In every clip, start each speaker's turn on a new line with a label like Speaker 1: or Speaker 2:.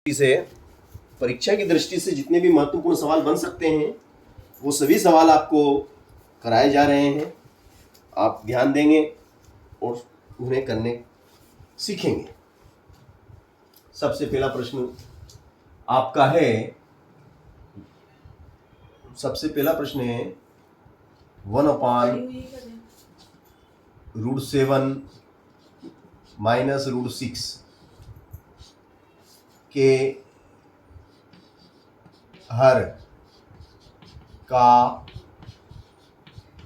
Speaker 1: से परीक्षा की दृष्टि से जितने भी महत्वपूर्ण सवाल बन सकते हैं वो सभी सवाल आपको कराए जा रहे हैं। आप ध्यान देंगे और उन्हें करने सीखेंगे। सबसे पहला प्रश्न आपका है, सबसे पहला प्रश्न है 1/√7 माइनस √6 के हर का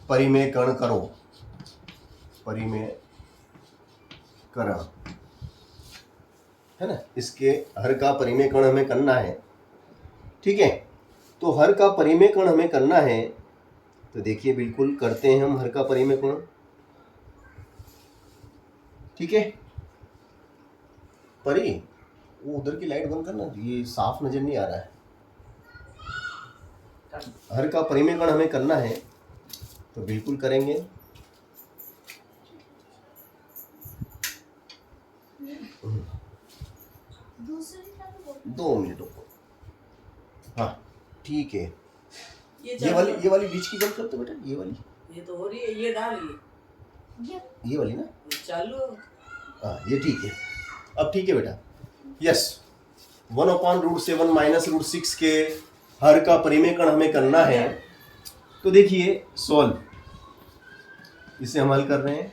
Speaker 1: परिमेयकरण करो। परिमेयकरण है ना, इसके हर का परिमेयकरण हमें करना है। ठीक है, तो हर का परिमेयकरण हमें करना है, तो देखिए बिल्कुल करते हैं हम हर का परिमेयकरण। ठीक है, परी वो उधर की लाइट बंद करना, ये साफ नजर नहीं आ रहा है। हर का परिमेयकरण हमें करना है तो बिल्कुल करेंगे। दो मिनट रुको। हाँ ठीक है, ये वाली बीच की बंद कर दो बेटा। ये वाली,
Speaker 2: ये तो हो रही है, ये डालिए,
Speaker 1: ये वाली ना
Speaker 2: चालू।
Speaker 1: हाँ ये ठीक है, अब ठीक है बेटा। यस, 1/√7 माइनस √6 के हर का परिमेयकरण हमें करना है। तो देखिए सॉल्व, इसे हम हल कर रहे हैं।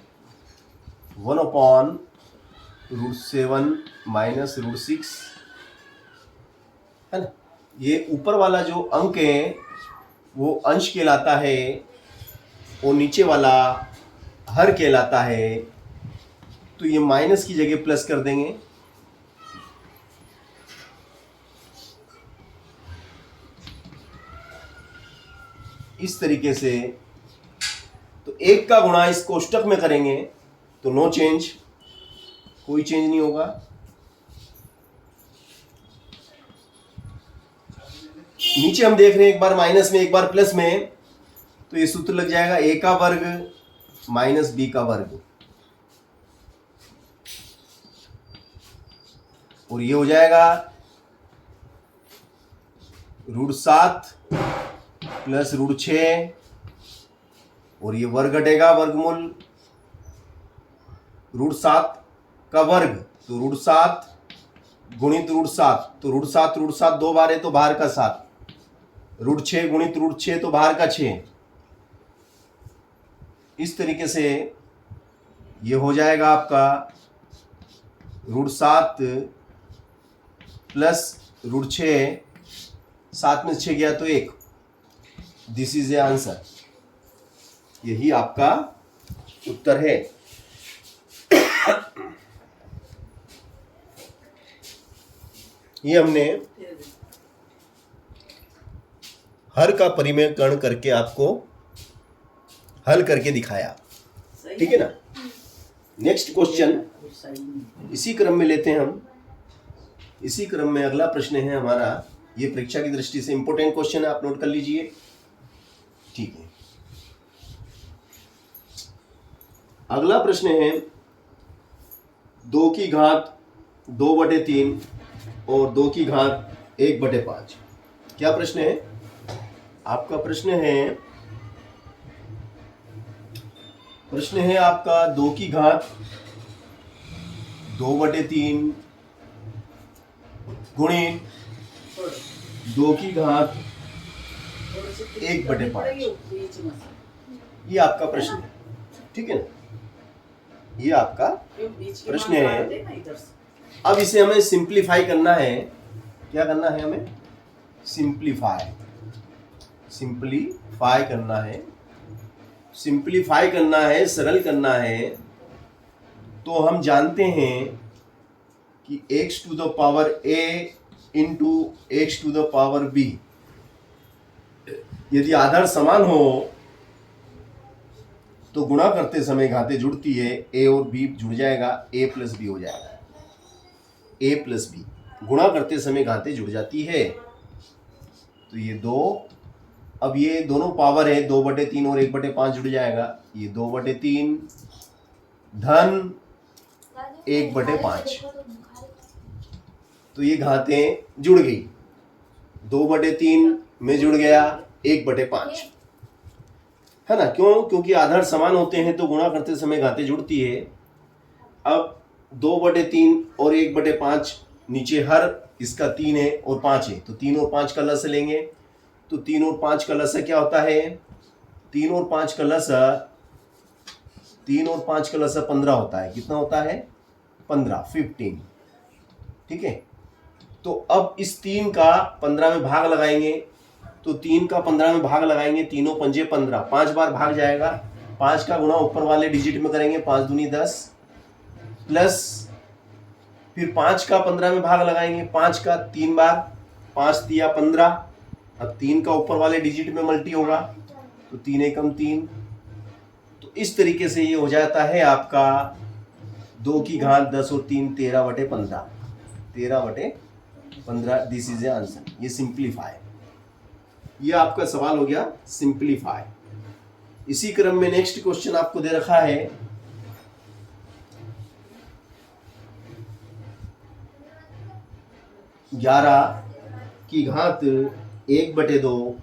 Speaker 1: 1/√7 माइनस √6 है ना, ये ऊपर वाला जो अंक है वो अंश कहलाता है और नीचे वाला हर कहलाता है। तो ये माइनस की जगह प्लस कर देंगे। इस तरीके से तो एक का गुणा इस कोष्टक में करेंगे तो नो चेंज, कोई चेंज नहीं होगा। नीचे हम देख रहे हैं एक बार माइनस में एक बार प्लस में, तो ये सूत्र लग जाएगा a का वर्ग माइनस b का वर्ग, और ये हो जाएगा √7 प्लस √6, और ये वर्ग घटेगा वर्गमूल √7 का वर्ग, तो √7 गुणित √7, तो √7 दो बार है तो बाहर का 7, √6 गुणित √6 तो बाहर का 6। इस तरीके से ये हो जाएगा आपका √7 प्लस √6, 7 में 6 गया तो 1। दिस इज ए आंसर, यही आपका उत्तर है। ये हमने हर का परिमेयकरण करके आपको हल करके दिखाया। ठीक है ना। नेक्स्ट क्वेश्चन इसी क्रम में लेते हैं हम। इसी क्रम में अगला प्रश्न है हमारा, ये परीक्षा की दृष्टि से इंपॉर्टेंट क्वेश्चन है, आप नोट कर लीजिए। ठीक है, अगला प्रश्न है 2 की घात 2/3 और 2 की घात 1/5। क्या प्रश्न है आपका? प्रश्न है आपका 2 की घात 2/3 गुणित 2 की घात 1/5। ये आपका प्रश्न है। ठीक है ना, ये आपका प्रश्न है। अब इसे हमें सिंप्लीफाई करना है। क्या करना है हमें? सिंप्लीफाई करना है, सरल करना है। तो हम जानते हैं कि x to the power a into x to the power b, यदि आधार समान हो तो गुणा करते समय घातें जुड़ती है, a और b जुड़ जाएगा, a प्लस b हो जाएगा। a प्लस b गुणा करते समय घातें जुड़ जाती है। तो ये 2, अब ये दोनों पावर है, 2/3 और 1/5 जुड़ जाएगा। ये 2/3 धन 1/5। तो ये घातें जुड़ गई, 2/3 में जुड़ गया 1/5, है ना। क्यों? क्योंकि आधार समान होते हैं तो गुणा करते समय घातें जुड़ती है। अब 2/3 और 1/5 नीचे हर इसका 3 है और 5 है, तो 3 और 5 का लस लेंगे, तो 3 और 5 का लस क्या होता है? 3 और 5 का लस 15 होता है। कितना होता है? 15 ठीक है। तो अब इस 3 का 15 में भाग लगाएंगे, तो 3 का 15 में भाग लगाएंगे, तीनों पंजे 15, 5 बार भाग जाएगा। 5 का गुणा ऊपर वाले डिजिट में करेंगे, 5 दूनी 10, प्लस फिर 5 का 15 में भाग लगाएंगे, 5 का 3 बार, 5 दिया 15। अब 3 का ऊपर वाले डिजिट में मल्टी होगा, तो 3 एकम 3। तो इस तरीके से ये हो जाता है आपका 2 की घात 10 और 3 13/15, 13/15। This is A answer. ये सिंप्लीफाई, ये आपका सवाल हो गया सिंप्लीफाई। इसी क्रम में नेक्स्ट क्वेश्चन आपको दे रखा है 11 की घात 1/2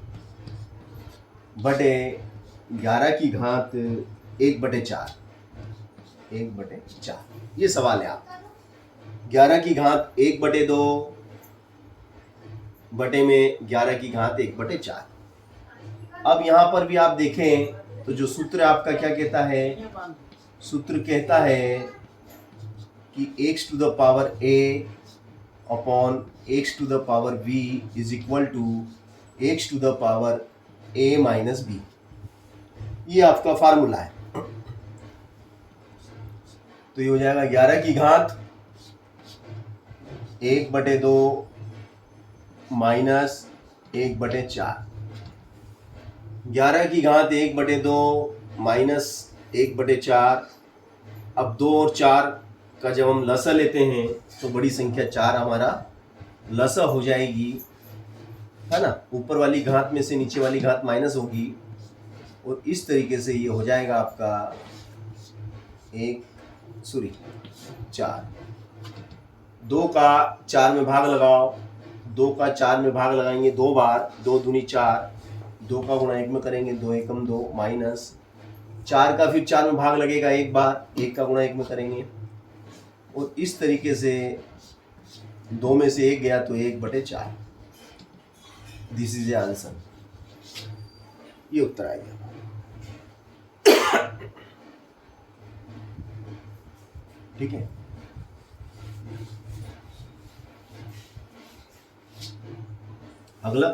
Speaker 1: बटे 11 की घात 1/4, 1/4। ये सवाल है आपका। 11 की घात 1/2 बटे में 11 की घात 1/4। अब यहां पर भी आप देखें तो जो सूत्र आपका क्या कहता है? सूत्र कहता है कि x⁴ upon x⁴ v is equal to x⁴ a - b। ये आपका फार्मूला है। तो ये हो जाएगा 11 की घात 1/2 माइनस 1/4, 11 की घात 1/2 माइनस 1/4। अब 2 और 4 का जब हम लसा लेते हैं तो बड़ी संख्या 4 हमारा लसा हो जाएगी, है ना। ऊपर वाली घात में से नीचे वाली घात माइनस होगी, और इस तरीके से ये हो जाएगा आपका 4। 2 का 4 में भाग लगाओ, 2 का 4 में भाग लगाएंगे 2 बार, 2 दूनी 4, 2 का गुणा 1 में करेंगे, 2 एकम 2 माइनस 4 का फिर 4 में भाग लगेगा 1 बार, 1 का गुणा 1 में करेंगे, और इस तरीके से 2 में से 1 गया तो 1/4। This is A answer. ये उत्तर आएगा। ठीक है। अगला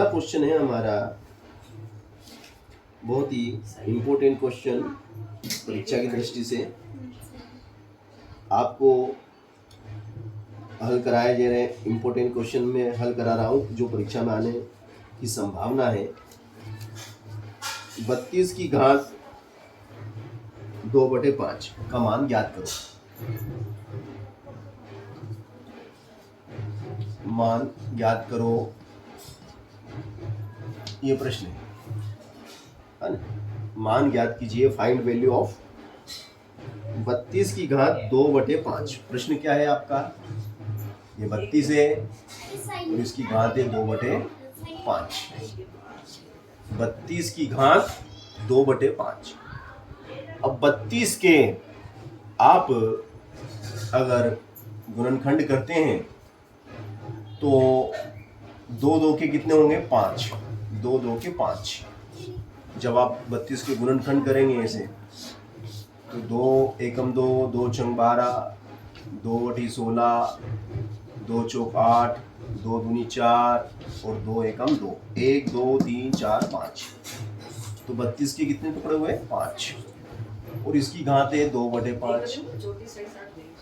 Speaker 1: क्वेश्चन है हमारा बहुत ही इंपॉर्टेंट क्वेश्चन परीक्षा की दृष्टि से। आपको हल कराए जा रहे इंपॉर्टेंट क्वेश्चन में हल करा रहा हूँ जो परीक्षा में आने की संभावना है। 32 की घात 2/5 का मान ज्ञात करो। मान ज्ञात करो, ये प्रश्न है ना। मान ज्ञात कीजिए, फाइंड वैल्यू ऑफ 32 की घात 2/5। प्रश्न क्या है आपका? ये 32 है और इसकी घात है 2/5। 32 की घात 2/5। अब 32 के आप अगर गुणनखंड करते हैं तो 2 के कितने होंगे? 5। 2 के 5। जब आप 32 के गुणनखंड करेंगे ऐसे तो 2 एकम 2, 2 छंग 12, 2/16, 2 चौक 8, 2 दूनी 4 और 2 एकम 2, 1 2 3 4 5। तो 32 के कितने टुकड़े हुए? 5। और इसकी घात है 2/5।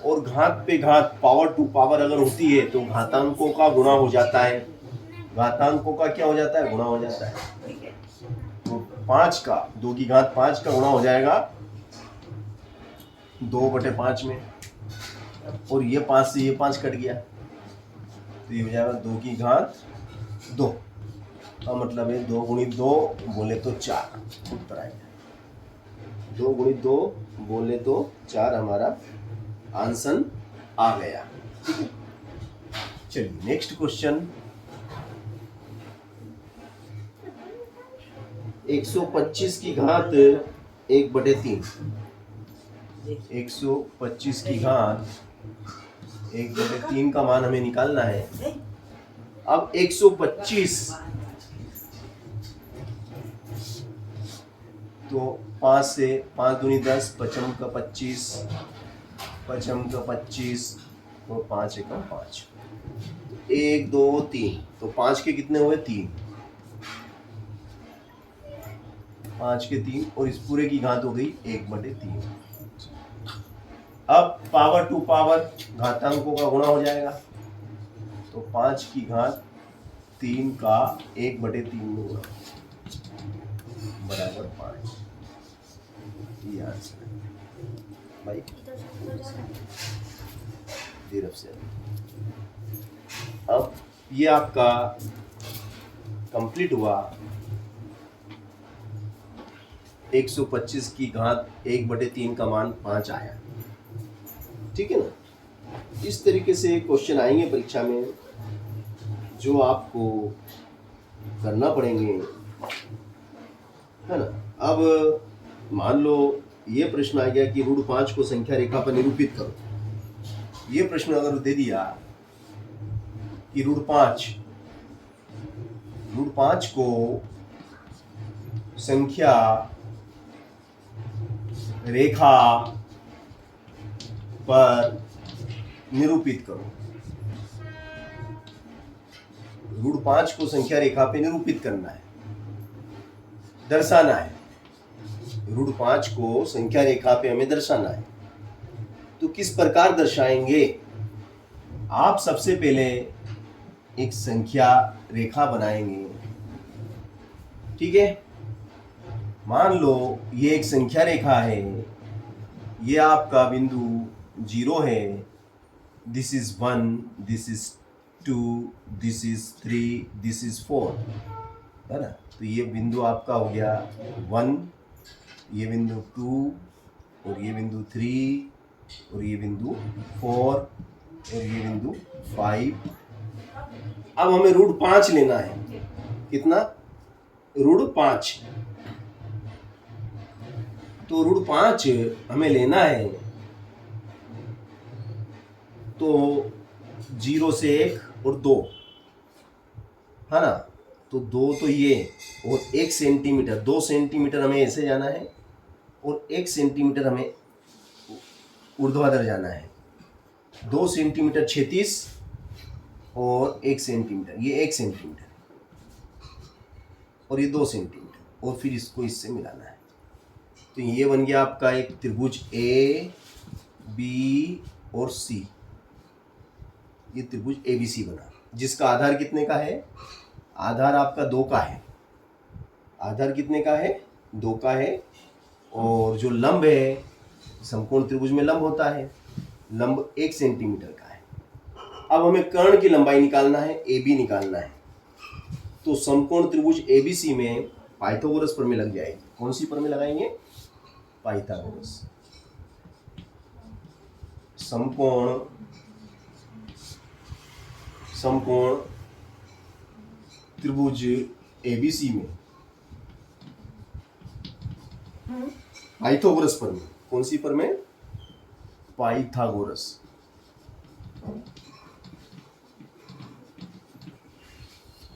Speaker 1: और घात पे घात, पावर टू पावर अगर होती है तो घातांकों का गुणा हो जाता है। घातांकों का क्या हो जाता है? गुणा हो जाता है। तो 5 का 2 की घात 5 का गुणा हो जाएगा 2/5 में, और ये 5 से ये 5 कट गया तो ये हो जाएगा 2 की घात 2 का मतलब है 2 गुणित 2 बोले तो 4 उत्तर आएगा। 2 गुणित 2 बोले तो 4 हमारा आंसर आ गया। ठीक है, चलिए नेक्स्ट क्वेश्चन। 125 की घात 1/3। 125 की घात 1/3 का मान हमें निकालना है। अब 125 तो 5 से 5 दूनी 10, 5 का 25, 5 का 25 और 5 एकम 5, 1 2 3, तो 5 के कितने हुए? 3, 5 के 3 और इस पूरे की घात हो गई 1/3। अब पावर टू पावर घातांकों का गुणा हो जाएगा, तो 5 की घात 3 का 1/3 में गुणा बराबर 5। ये आंसर है भाई, धीरज से। अब ये आपका कंप्लीट हुआ। 125 की घात 1/3 का मान 5 आया, ठीक है ना। इस तरीके से क्वेश्चन आएंगे परीक्षा में जो आपको करना पड़ेंगे, है ना। अब मान लो ये प्रश्न आ गया कि √5 को संख्या रेखा पर निरूपित करो। ये प्रश्न अगर दे दिया कि √5 को संख्या रेखा पर निरूपित करो। √5 को संख्या रेखा पे निरूपित करना है, दर्शाना है। √5 को संख्या रेखा पे हमें दर्शाना है, तो किस प्रकार दर्शाएंगे? आप सबसे पहले एक संख्या रेखा बनाएंगे, ठीक है। मान लो ये एक संख्या रेखा है, ये आपका बिंदु 0 है, this is 1, this is 2, this is 3, this is 4, है ना। तो ये बिंदु आपका हो गया 1, ये बिंदु 2 और ये बिंदु 3 और ये बिंदु 4 और ये बिंदु 5। अब हमें √5 लेना है। कितना? √5। तो √5 हमें लेना है, तो 0 से 1 और 2, है ना। तो 2 तो ये और 1 सेंटीमीटर, 2 सेंटीमीटर हमें ऐसे जाना है और 1 सेंटीमीटर हमें ऊर्ध्वाधर जाना है। 2 सेंटीमीटर क्षैतिज और 1 सेंटीमीटर, ये 1 सेंटीमीटर और ये 2 सेंटीमीटर, और फिर इसको इससे मिलाना है। तो ये बन गया आपका एक त्रिभुज A, B और C। ये त्रिभुज ABC बना, जिसका आधार कितने का है? आधार आपका 2 का है। आधार कितने का है? 2 का है। और जो लंब है, समकोण त्रिभुज में लंब होता है, लंब 1 सेंटीमीटर का है। अब हमें कर्ण की लंबाई निकालना है, AB निकालना है। तो समकोण त्रिभुज ABC में पाइथागोरस प्रमेय लग जाएगी। कौन सी प्रमेय लगाएंगे? पाइथागोरस। समकोण त्रिभुज ABC में पाइथागोरस प्रमेय। कौन सी प्रमेय? पाइथागोरस।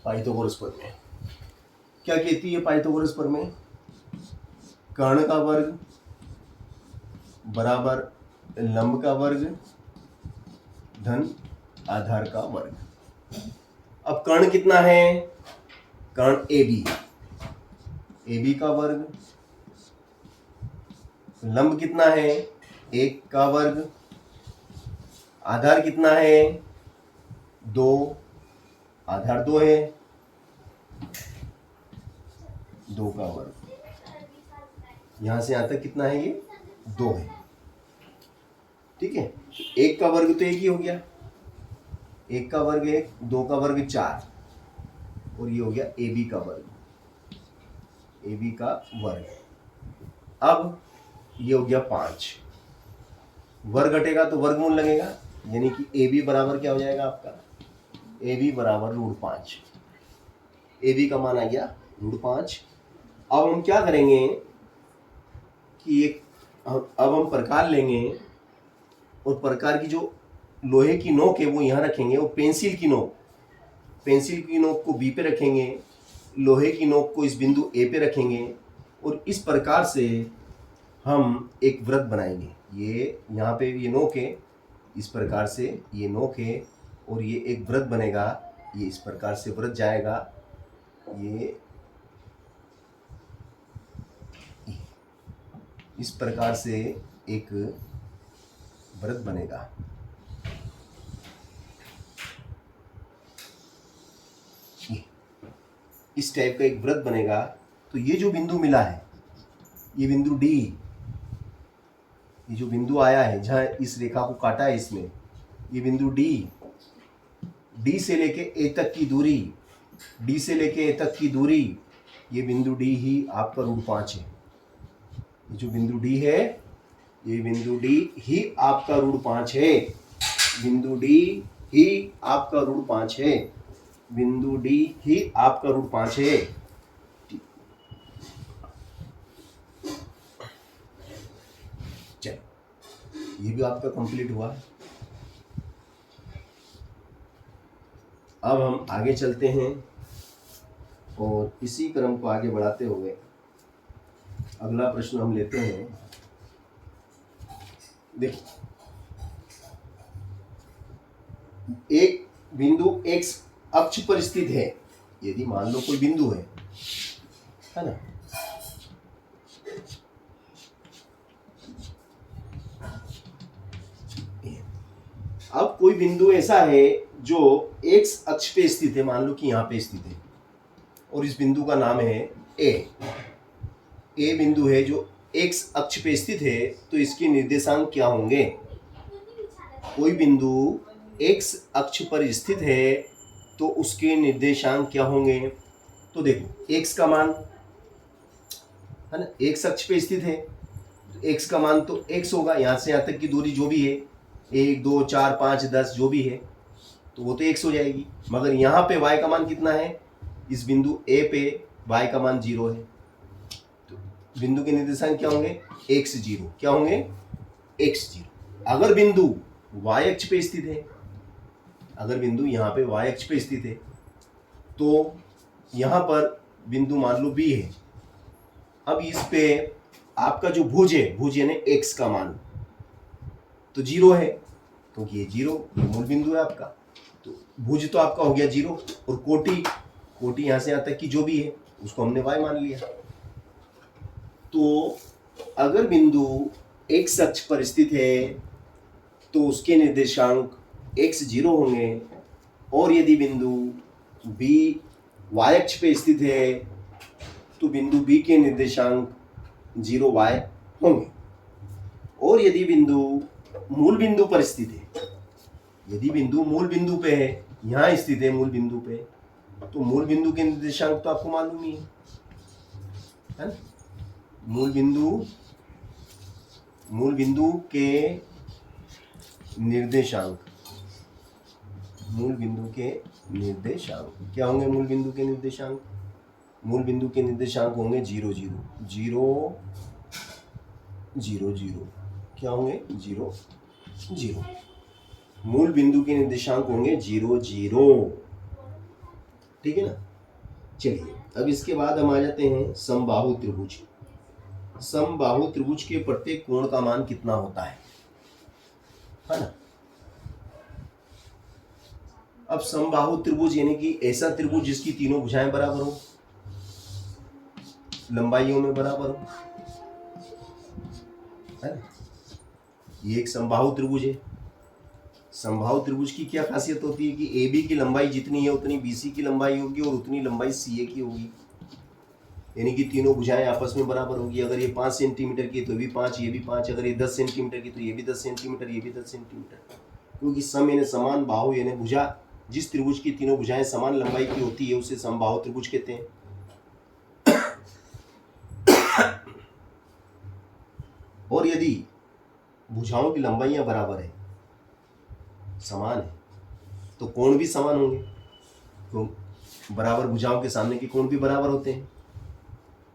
Speaker 1: पाइथागोरस प्रमेय क्या कहती है? पाइथागोरस प्रमेय कर्ण का वर्ग बराबर लंब का वर्ग धन आधार का वर्ग। अब कर्ण कितना है? कर्ण AB का वर्ग, लंब कितना है? 1 का वर्ग, आधार कितना है? 2, आधार 2 है, 2 का वर्ग। यहां से यहां तक कितना है? ये 2 है, ठीक है। 1 का वर्ग तो 1 ही हो गया, 1 का वर्ग 1, 2 का वर्ग 4 और ये हो गया AB का वर्ग, AB का वर्ग। अब ये हो गया 5, वर्ग घटेगा तो वर्गमूल लगेगा, यानी कि ए बी बराबर क्या हो जाएगा आपका, ए बी बराबर √5। ए बी का मान आ गया √5। अब हम क्या करेंगे कि अब हम प्रकार लेंगे और प्रकार की जो लोहे की नोक है वो यहाँ रखेंगे और पेंसिल की नोक को बी पे रखेंगे, लोहे की नोक को इस बिंदु ए पे रखेंगे और इस प्रकार से हम एक वृत्त बनाएंगे। ये यहाँ पे ये नोक है, इस प्रकार से ये नोक है और ये एक वृत्त बनेगा। ये इस प्रकार से वृत्त जाएगा, ये इस प्रकार से एक वृत्त बनेगा। इस टाइप का एक वृत्त बनेगा। तो ये जो बिंदु मिला है, ये बिंदु डी, ये जो बिंदु आया है जहाँ इस रेखा को काटा है इसमें, ये बिंदु डी से लेके ए तक की दूरी, डी से लेके ए तक की दूरी, ये बिंदु डी ही आपका √5 है। ये जो बिंदु डी है, ये बिंदु डी ही आपका √5 है। बिंदु डी ही आपका √5 है। बिंदु डी ही आपका √5 है। चलो, ये भी आपका कंप्लीट हुआ। अब हम आगे चलते हैं और इसी क्रम को आगे बढ़ाते हुए अगला प्रश्न हम लेते हैं। देखिए, एक बिंदु x अक्ष पर स्थित है। यदि मान लो कोई बिंदु है ना, अब कोई बिंदु ऐसा है जो x अक्ष पे स्थित है, मान लो कि यहाँ पे स्थित है और इस बिंदु का नाम है ए बिंदु है जो x अक्ष पे स्थित है। तो इसके निर्देशांक क्या होंगे? कोई बिंदु x अक्ष पर स्थित है तो उसके निर्देशांक क्या होंगे? तो देखो, x का मान है ना, x अक्ष पे स्थित है तो x का मान तो x होगा। यहाँ से यहाँ तक की दूरी जो भी है, 1 2 4 5 10 जो भी है, तो वो तो x हो जाएगी। मगर यहाँ पे y का मान कितना है? इस बिंदु a पे y का मान 0 है। तो बिंदु के निर्देशांक क्या होंगे? x0। क्या होंगे? x0। अगर बिंदु y अक्ष पे स्थित है, अगर बिंदु यहाँ पे y अक्ष पे स्थित है, तो यहाँ पर बिंदु मान लो b है। अब इस पे आपका जो भुज है, भुज यानी x का मान तो 0 है, क्योंकि ये 0 मूल बिंदु है आपका। तो भुज तो आपका हो गया 0 और कोटि यहाँ से यहाँ तक की जो भी है उसको हमने y मान लिया। तो अगर बिंदु x अक्ष पर स्थित है तो उसके निर्देशांक x0 होंगे, और यदि बिंदु b y अक्ष पे स्थित है तो बिंदु b के निर्देशांक 0y होंगे। और यदि बिंदु मूल बिंदु पर स्थित है, यदि बिंदु मूल बिंदु पे है, यहाँ स्थित है मूल बिंदु पे, तो मूल बिंदु के निर्देशांक तो आपको मालूम ही है ना। मूल बिंदु के निर्देशांक, मूल बिंदु के निर्देशांक क्या होंगे? मूल बिंदु के निर्देशांक, मूल बिंदु के निर्देशांक होंगे 0 0 0 0 0। क्या होंगे? 0 0। मूल बिंदु के निर्देशांक होंगे 0 0। ठीक है ना। चलिए, अब इसके बाद हम आ जाते हैं समबाहु त्रिभुज। समबाहु त्रिभुज के प्रत्येक कोण का मान कितना होता है ना। अब समबाहु त्रिभुज यानी कि ऐसा त्रिभुज जिसकी तीनों भुजाएं बराबर हो, लंबाइयों में बराबर हो, है ना। ये एक समबाहु त्रिभुज है। समबाहु त्रिभुज की क्या खासियत होती है कि ए बी की लंबाई जितनी है उतनी बी सी की लंबाई होगी और उतनी लंबाई सी ए की होगी, यानी कि तीनों भुजाएं आपस में बराबर होगी। अगर ये 5 सेंटीमीटर की तो भी 5, ये भी 5, अगर ये 10 सेंटीमीटर की तो ये भी 10 सेंटीमीटर, ये भी 10 सेंटीमीटर। क्योंकि सम यानी समान, बाहु यानी भुजा, जिस त्रिभुज की तीनों भुजाएं समान लंबाई की होती है उसे समबाहु त्रिभुज कहते हैं। और यदि भुजाओं की लंबाइयां बराबर है समान है तो कोण भी समान होंगे, तो बराबर भुजाओं के सामने के कोण भी बराबर होते हैं।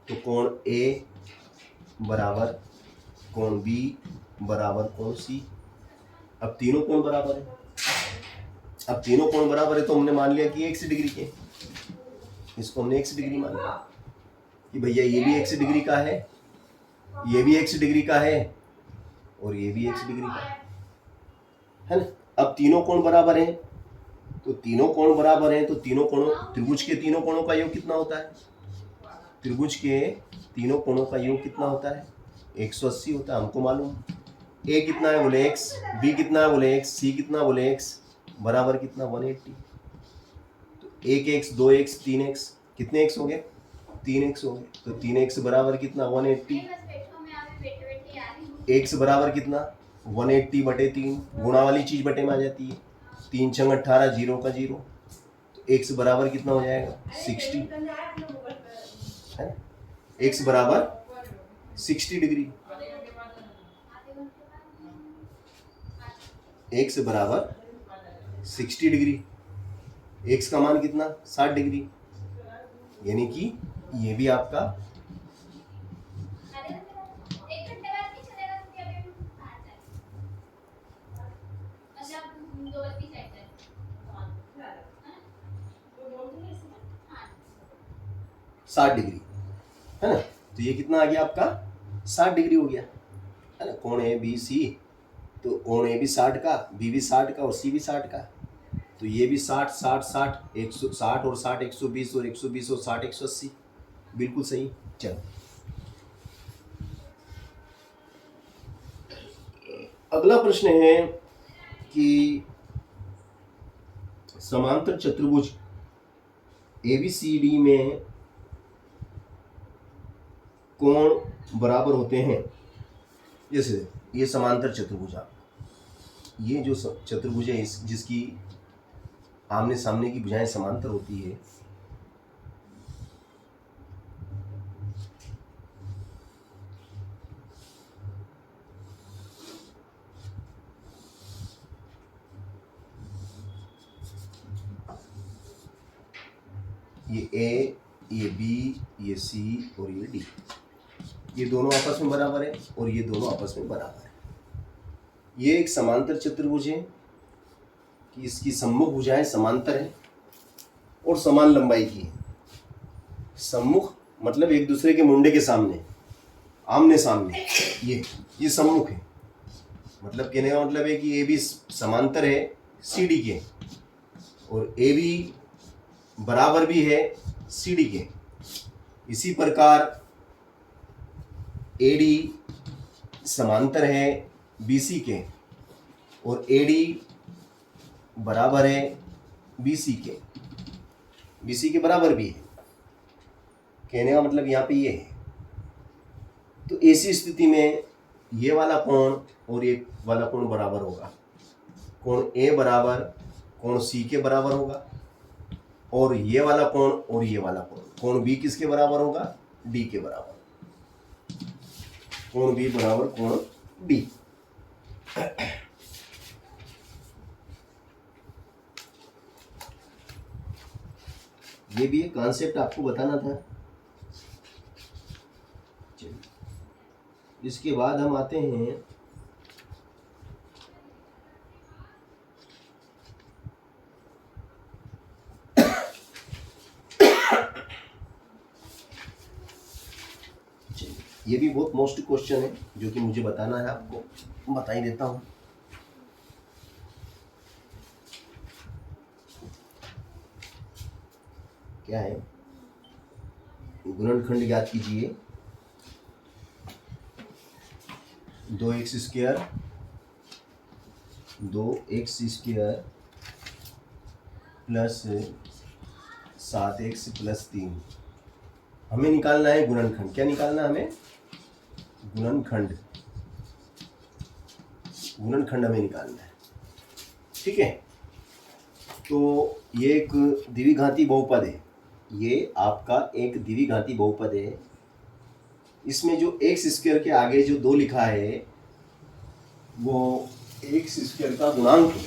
Speaker 1: तो कोण ए बराबर कोण बी बराबर कोण सी। अब तीनों कोण बराबर है। अब तीनों कोण बराबर है तो हमने मान लिया कि x डिग्री के, इसको हमने x डिग्री मान लिया कि भैया ये भी x डिग्री का है, ये भी x डिग्री का है और ये भी x डिग्री का है ना। अब तीनों कोण बराबर हैं, तो तीनों कोण बराबर हैं तो तीनों कोणों, त्रिभुज के तीनों कोणों का योग कितना होता है? त्रिभुज के तीनों कोणों का योग कितना होता है? 180 होता है, हमको मालूम। a कितना है बोले x, b कितना है बोले x, c कितना बोले x, बराबर कितना 180। तो 1x 2x 3x, कितने x हो गए? 3x हो गए। तो 3x बराबर कितना 180, x बराबर कितना 180 बटे 3, गुणा वाली चीज बटे में आ जाती है, 3 छंग 18, 0 का 0, तो x बराबर कितना हो जाएगा 60 है, x बराबर 60 डिग्री, x बराबर 60 डिग्री, x का मान कितना 60 डिग्री, यानी कि ये भी आपका साठ डिग्री है ना। तो ये कितना आ गया आपका 60 डिग्री हो गया है ना। कोण ए बी सी, तो कोण ए भी 60 का, बी भी 60 का और सी भी 60 का, तो ये भी 60 60 60 160 और 60 120 और 120 और 60 180, बिल्कुल सही। चलो अगला प्रश्न है कि समांतर चतुर्भुज ABCD में कोण बराबर होते हैं। जैसे ये समांतर चतुर्भुज, ये जो चतुर्भुज है जिसकी आमने सामने की भुजाएं समांतर होती है, ये A, ये B, ये C और ये D, ये दोनों आपस में बराबर है और ये दोनों आपस में बराबर है। ये एक समांतर चतुर्भुज है कि इसकी सम्मुख भुजाएं समांतर है और समान लंबाई की है। सम्मुख मतलब एक दूसरे के मुंडे के सामने, आमने सामने, ये सम्मुख है। मतलब कहने का मतलब है कि AB समांतर है CD के और AB बराबर भी है CD के। इसी प्रकार AD समांतर है BC के और AD बराबर है BC के, BC के बराबर भी है। कहने का मतलब यहाँ पे ये है। तो ऐसी स्थिति में ये वाला कोण और ये वाला कोण बराबर होगा। कोण A बराबर कोण C के बराबर होगा और ये वाला कोण और ये वाला कोण B किसके बराबर होगा? D के बराबर। कोण B बराबर कोण D। ये भी एक कॉन्सेप्ट आपको बताना था। चलिए इसके बाद हम आते हैं ये भी बहुत मोस्ट क्वेश्चन है जो कि मुझे बताना है, आपको बता ही देता हूँ। क्या है? गुणनखंड ज्ञात कीजिए। 2x square 2x square plus 7x plus 3, हमें निकालना है गुणनखंड। क्या निकालना है हमें? गुणनखंड। गुणनखंड हमें निकालना है, ठीक है। तो ये एक द्विघाती बहुपद है, ये आपका एक द्विघाती बहुपद है। इसमें जो एक्स स्क्वायर के आगे जो 2 लिखा है वो एक्स स्क्वायर का गुणांक है,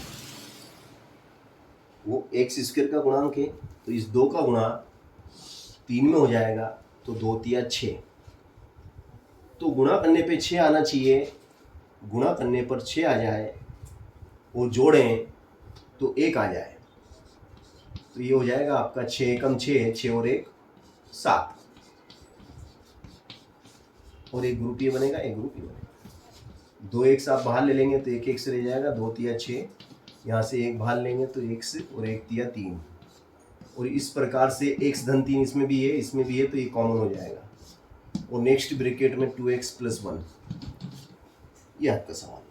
Speaker 1: वो एक्स स्क्वायर का गुणांक है, तो इस 2 का गुणा 3 में हो जाएगा, तो 2 तिया 6। तो गुणा करने पे 6 आना चाहिए, गुणा करने पर 6 आ जाए और जोड़ें तो 1 आ जाए, तो ये हो जाएगा आपका 6 एकम 6, 6 और 1 7, और एक ग्रुप ये बनेगा, एक ग्रुप ये बनेगा। 2 एक्स आप बाहर ले लेंगे तो 1 एक्स रह जाएगा, 2 तिया 6, यहाँ से 1 बाहर लेंगे तो एक्स और 1 तिया 3, और इस प्रकार से x धन 3 इसमें भी है, इसमें भी है, तो ये कॉमन हो जाएगा, और नेक्स्ट ब्रैकेट में 2x प्लस 1। ये आपका सवाल था।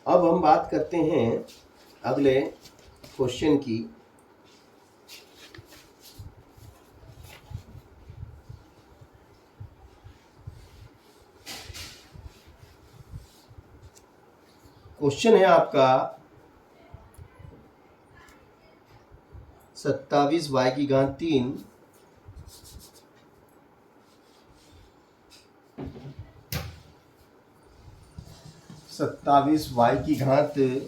Speaker 1: अब हम बात करते हैं अगले क्वेश्चन की। क्वेश्चन है आपका 27y की घात 3 27y की घात 3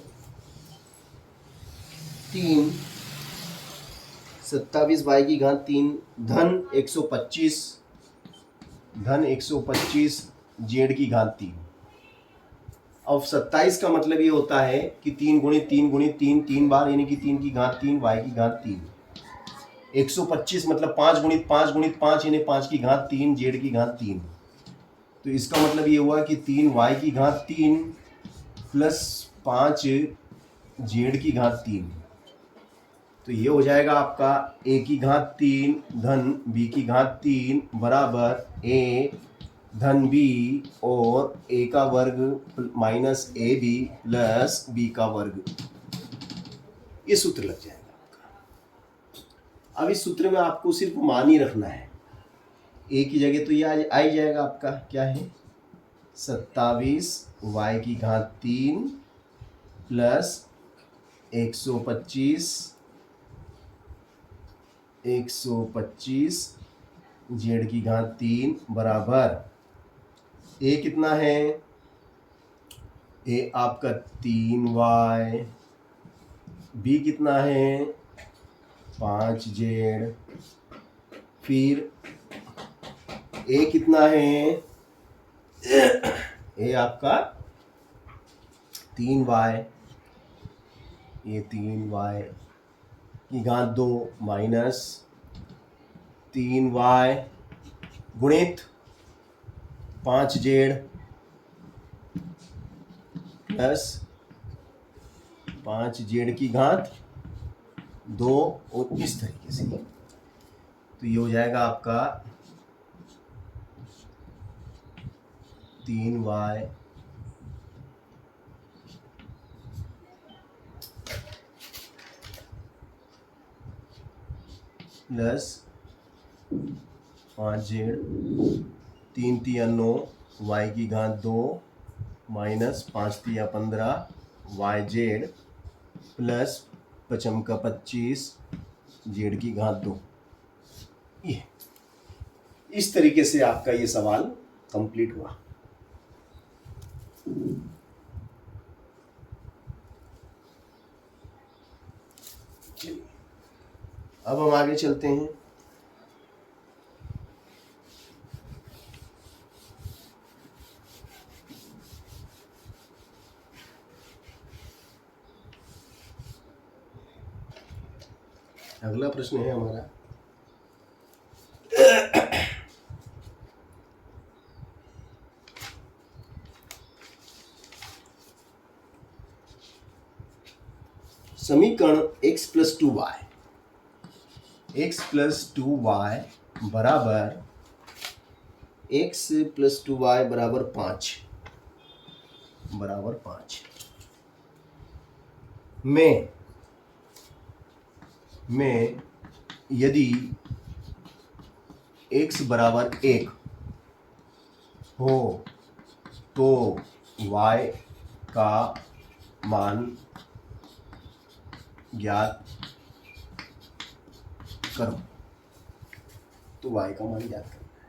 Speaker 1: 27y की घात 3 धन 125 जेड की घात 3। अब 27 का मतलब ये होता है कि 3 गुणित 3 गुणित 3 3 बार, यानी कि 3 की घात 3 y की घात 3। 125 मतलब 5 गुणित 5 गुणित 5, यानी 5 की घात 3 जेड की घात 3। तो इसका मतलब ये हुआ कि 3 y की घात 3 प्लस 5 जेड की घात 3। तो ये हो जाएगा आपका a की घात 3 धन b की घात 3 बराबर a धन b और a का वर्ग minus A B plus b का वर्ग। ये सूत्र लग जाएगा आपका। अब इस सूत्र में आपको सिर्फ मान ही रखना है, a की जगह तो ये आ ही जाएगा आपका, क्या है 27y की घात 3 प्लस 125 जेड की घात 3 बराबर ए कितना है, ए आपका 3y, बी कितना है 5 जेड, फिर ए कितना है, ए आपका 3y, ये 3y की घात 2 माइनस 3y गुणित 5 जेड प्लस 5 जेड की घात 2, और इस तरीके से। तो ये हो जाएगा आपका 3y प्लस 5 जेड, 3 तिया 9 y की घात 2 माइनस 5 तिया 15 वाई जेड प्लस 5 का 25 जेड की घात 2। ये इस तरीके से आपका ये सवाल कंप्लीट हुआ। चलिए अब हम आगे चलते हैं। अगला प्रश्न है हमारा समीकरण x plus 2y, x plus 2y बराबर x प्लस 2y बराबर 5 में यदि x बराबर 1 हो तो y का मान ज्ञात करो। तो y का मान ज्ञात करना है।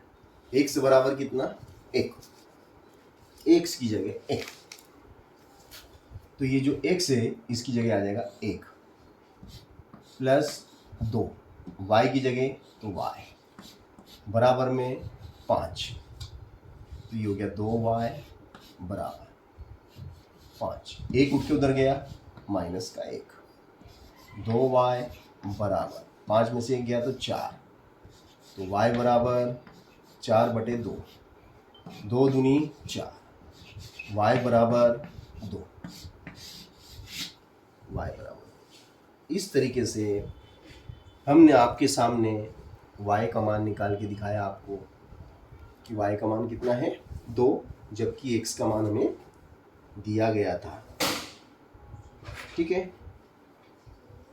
Speaker 1: x बराबर कितना, 1, x की जगह 1, तो ये जो x है इसकी जगह आ जाएगा 1 प्लस 2, y की जगह तो y बराबर में 5, तो ये हो गया 2y बराबर 5, 1 उठ के उधर गया माइनस का 1, 2y बराबर 5 में से 1 गया तो 4, तो y बराबर 4/2, 2 दूनी 4, y बराबर 2, y बराबर। इस तरीके से हमने आपके सामने y का मान निकाल के दिखाया आपको कि y का मान कितना है 2, जबकि x का मान हमें दिया गया था। ठीक है,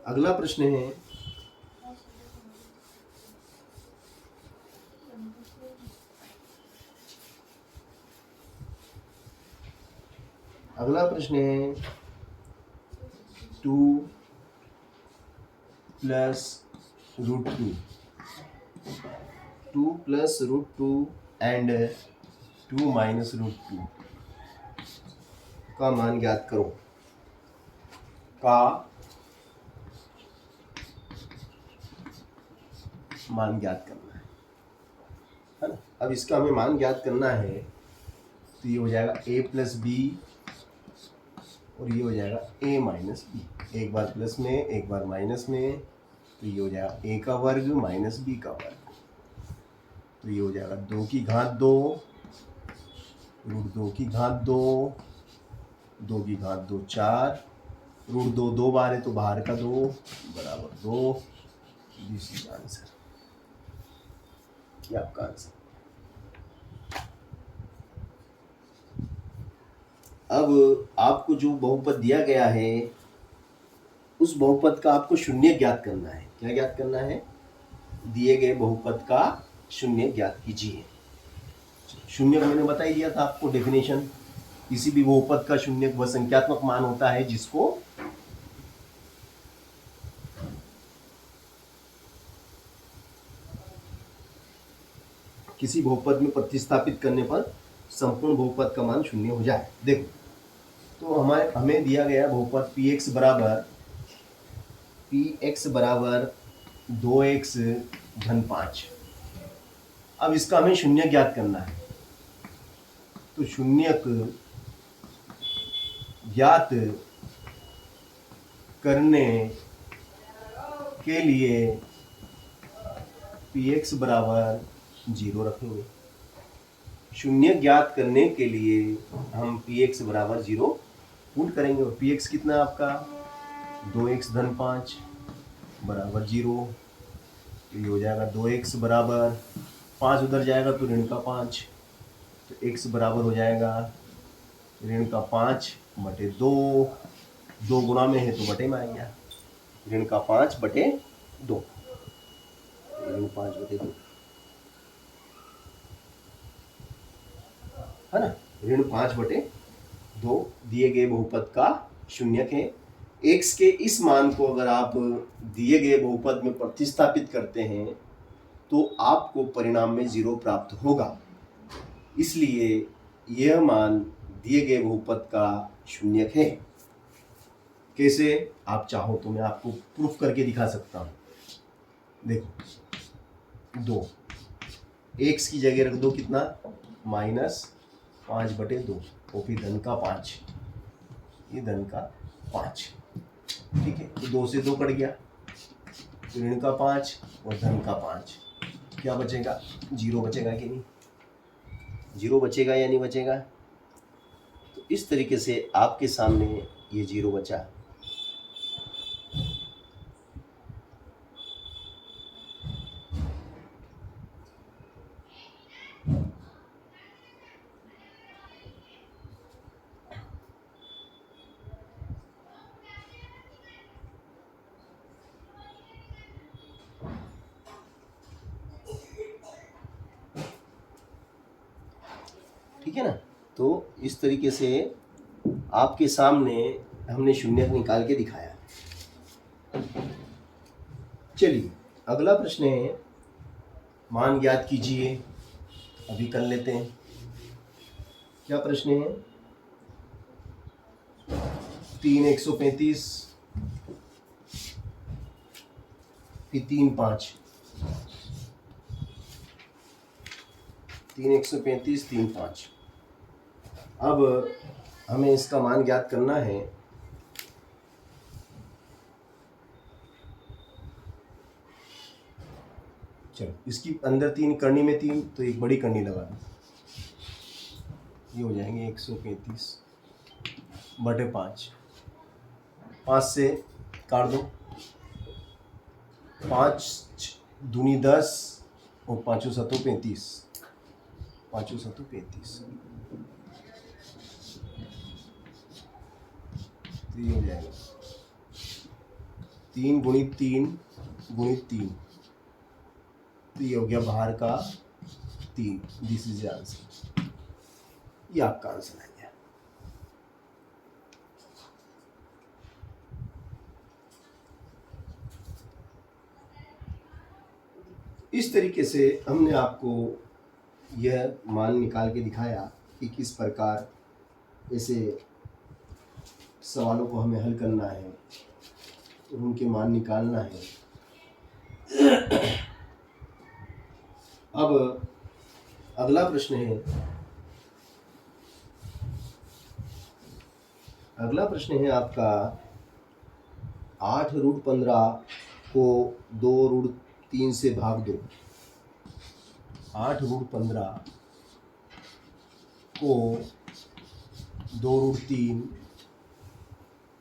Speaker 1: अगला प्रश्न है अगला प्रश्न है 2 plus root 2 and 2 minus root 2 का मान ज्ञात करो, का मान ज्ञात करना है ना। अब इसका हमें मान ज्ञात करना है तो ये हो जाएगा a प्लस बी और ये हो जाएगा a माइनस बी, एक बार प्लस में एक बार माइनस में, तो ये हो जाएगा a का वर्ग माइनस b का वर्ग, तो ये हो जाएगा 2 की घात 2 रूट 2 की घात 2, 2 की घात 2 4, रूट 2 2 बार है तो बाहर का 2 बराबर 2। दिस इज आंसर, ये आपका आंसर। अब आपको जो बहुपद दिया गया है उस बहुपद का आपको शून्य ज्ञात करना है। क्या ज्ञात करना है, दिए गए बहुपद का शून्य ज्ञात कीजिए। शून्य मैंने बता ही दिया था आपको डेफिनेशन, किसी भी बहुपद का शून्य वह संख्यात्मक मान होता है जिसको किसी बहुपद में प्रतिस्थापित करने पर संपूर्ण बहुपद का मान शून्य हो जाए। देखो, तो हमें दिया गया बहुपद px बराबर 2x धन 5। अब इसका हमें शून्य ज्ञात करना है, तो शून्य ज्ञात करने के लिए px बराबर 0 रखेंगे। शून्य ज्ञात करने के लिए हम px बराबर 0 पुट करेंगे, और px कितना है आपका 2x धन 5 बराबर 0, तो ये हो जाएगा 2x बराबर 5 उधर जाएगा तो ऋण का 5, तो x बराबर हो जाएगा ऋण का 5/2, 2 गुणा में है तो बटे में आ गया, ऋण का 5/2, ऋण 5/2 है ना, ऋण 5/2 दिए गए बहुपद का शून्यक है। x के इस मान को अगर आप दिए गए बहुपद में प्रतिस्थापित करते हैं तो आपको परिणाम में 0 प्राप्त होगा, इसलिए यह मान दिए गए बहुपद का शून्यक है। कैसे, आप चाहो तो मैं आपको प्रूफ करके दिखा सकता हूँ। देखो, 2 x की जगह रख दो कितना -5/2 और फिर धन का 5, ये धन का 5, ठीक है, तो 2 से 2 कट गया, तो ऋण का 5 और धन का 5, क्या बचेगा 0 बचेगा कि नहीं, 0 बचेगा या नहीं बचेगा। तो इस तरीके से आपके सामने ये 0 बचा। ठीक है ना, तो इस तरीके से आपके सामने हमने शून्य निकाल के दिखाया। चलिए अगला प्रश्न है मान ज्ञात कीजिए। अभी कर लेते हैं। क्या प्रश्न है? 3 135 फिर 3 5, 3 135 3 5। अब हमें इसका मान ज्ञात करना है। चलो, इसकी अंदर 3 करनी में 3, तो एक बड़ी करनी लगा दो। ये हो जाएंगे 135/5। 5 से काट दो। 5 दूनी 10 और 5 7 35। 5 7 35। तो ये हो जाएगा 3 गुणित 3 गुणित 3। तो ये हो गया बाहर का 3। This is answer. ये आपका आंसर आ गया। इस तरीके से हमने आपको यह मान निकाल के दिखाया कि किस प्रकार ऐसे सवालों को हमें हल करना है और उनके मान निकालना है। अब अगला प्रश्न है। अगला प्रश्न है आपका 8√15 को 2√3 से भाग दो। 8√15 को 2√3,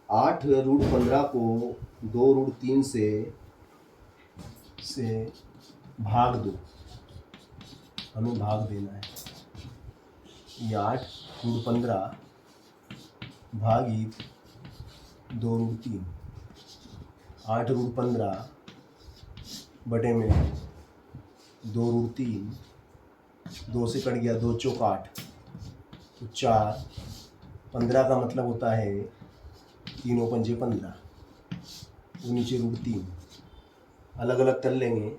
Speaker 1: 8√15 को 2√3 से भाग दो। हमें भाग देना है। ये 8√15 भागित 2√3। 8√15 बटे में 2√3। 2 से कट गया, 2 चौक 8, तो 4। 15 का मतलब होता है 3 पंजे 15। तो नीचे √3 अलग अलग कर लेंगे।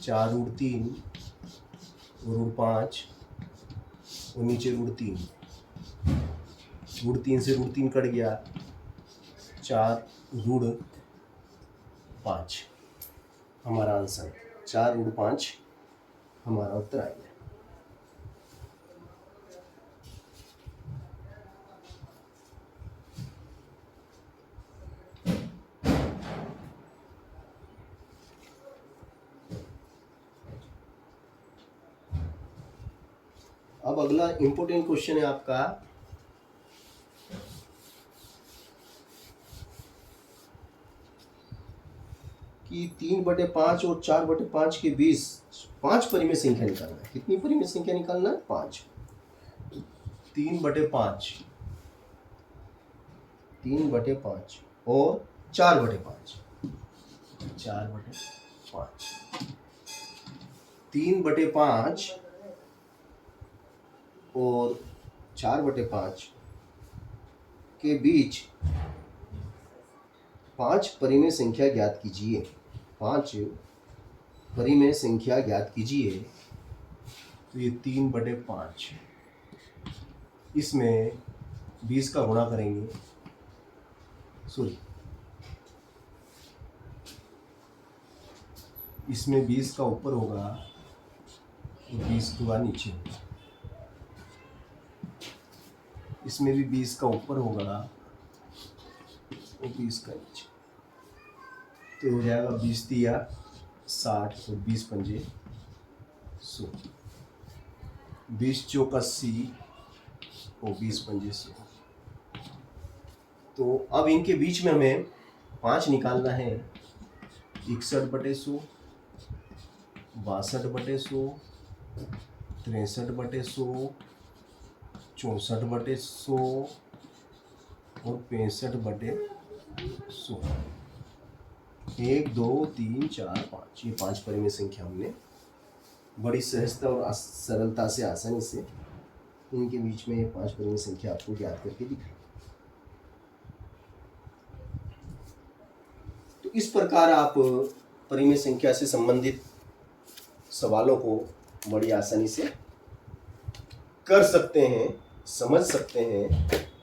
Speaker 1: 4√3 और √5 और नीचे √3। √3 से √3 कट गया, 4√5 हमारा आंसर। 4√5 हमारा उत्तर आ गया। अब अगला इंपॉर्टेंट क्वेश्चन है आपका कि 3/5 और 4/5 के बीच 5 परिमेय संख्या निकालना है। कितनी परिमेय संख्या निकालना है? 5। 3/5, 3/5 और 4/5। 4/5, 3/5 और 4/5 के बीच 5 परिमेय संख्या ज्ञात कीजिए। 5 परिमेय संख्या ज्ञात कीजिए। तो ये 3/5, इसमें 20 का गुणा करेंगे। सॉरी, इसमें 20 का ऊपर होगा तो 20 का नीचे होगा। इसमें भी 20 का ऊपर होगा और 20 का नीचे। तो हो जाएगा 20 तिया 60 और 20 पंजे 100। 20 चौक 80 और 20 पंजे 100। तो अब इनके बीच में हमें 5 निकालना है। 61/100, 62/100, 63/100, 64/100 और 65/100। 1 2 3 4 5, ये 5 परिमेय संख्या हमने बड़ी सहजता और सरलता से, आसानी से इनके बीच में ये 5 परिमेय संख्या आपको ज्ञात करके दिखाई। तो इस प्रकार आप परिमेय संख्या से संबंधित सवालों को बड़ी आसानी से कर सकते हैं, समझ सकते हैं